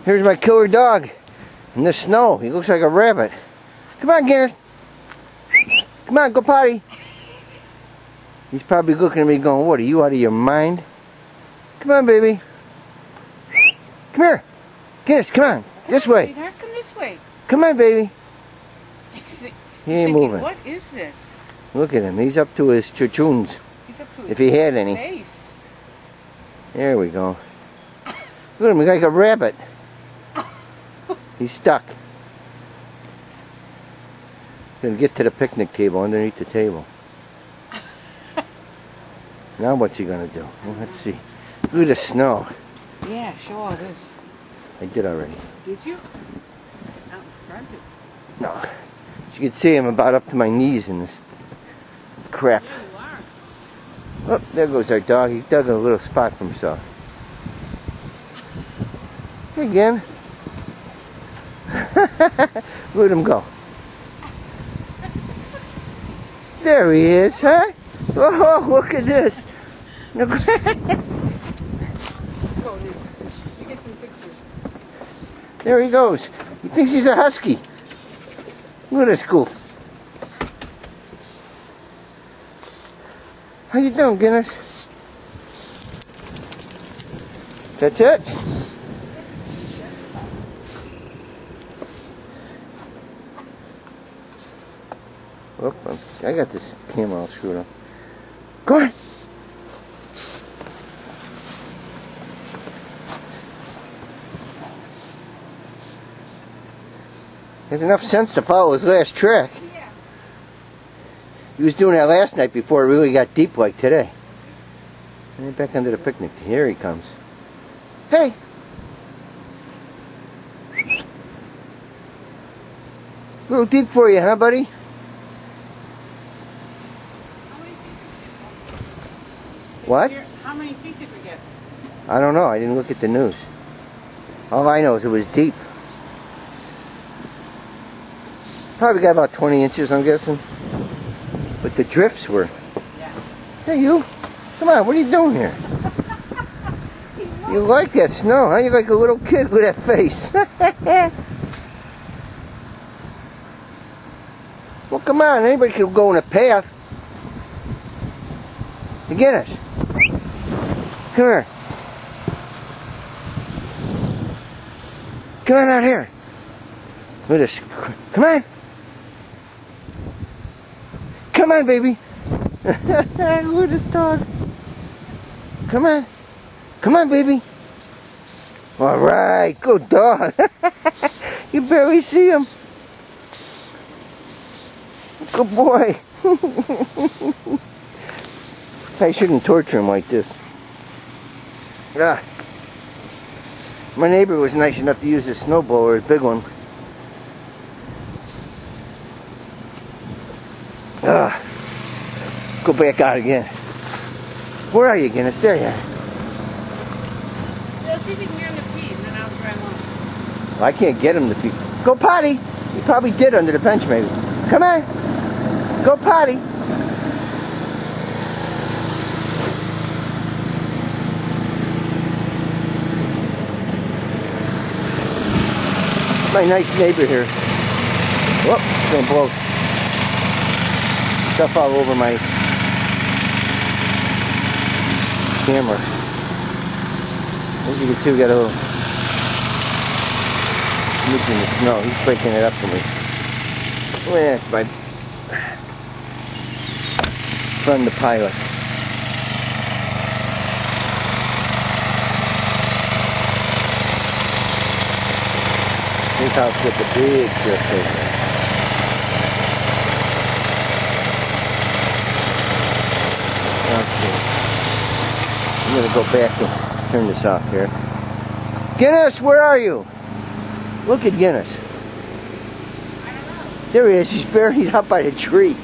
Here's my killer dog in the snow. He looks like a rabbit. Come on, Guinness. Come on, go potty. He's probably looking at me going, what, are you out of your mind? Come on, baby. Come here. Guinness, come on. This way. Come this way. Come on, baby. He ain't thinking, moving. what is this? Look at him. He's up to his chuchuns. He's up to his if he had any. face. There we go. Look at him. He's like a rabbit. He's stuck. Gonna get to the picnic table underneath the table. Now what's he gonna do? Well, let's see. Look at the snow. Yeah, show all this. I did already. Did you? Out in front of it. No. As you can see, I'm about up to my knees in this crap. Yeah, you are. Oh, there goes our dog. He dug a little spot for himself. Hey, again. Look at him go. There he is, huh? Oh, look at this. Look. Go, you get some pictures. There he goes. He thinks he's a husky. Look at this goof. How you doing, Guinness? That's it? Whoop, I got this camera all screwed up. Go on. He has enough sense to follow his last track. Yeah. He was doing that last night before it really got deep like today. And back under the picnic. Here he comes. Hey! A little deep for you, huh, buddy? What? How many feet did we get? I don't know. I didn't look at the news. All I know is it was deep. Probably got about 20 inches, I'm guessing. But the drifts were... Yeah. Hey, you. Come on, what are you doing here? You like that snow, huh? You're like a little kid with that face. Well, come on. Anybody can go in a path. Guinness. Come here. Come on out here. Look at this. Come on. Come on, baby. Look at this dog. Come on. Come on, baby. All right. Good dog. You barely see him. Good boy. I shouldn't torture him like this. Ah. My neighbor was nice enough to use his snowblower, a big one. Ah. Go back out again. Where are you, Guinness? There you are. Let's see if we can get him to pee, and then I'll drive on. Well, I can't get him to pee. Go potty! He probably did under the bench, maybe. Come on! Go potty! My nice neighbor here. Whoop, it's gonna blow stuff all over my camera. As you can see, we got a little smidge in the snow. He's breaking it up for me. Oh yeah, it's my friend the pilot. This house with the big drift over there. Okay. I'm gonna go back and turn this off here. Guinness, where are you? Look at Guinness. There he is. He's buried up by the tree.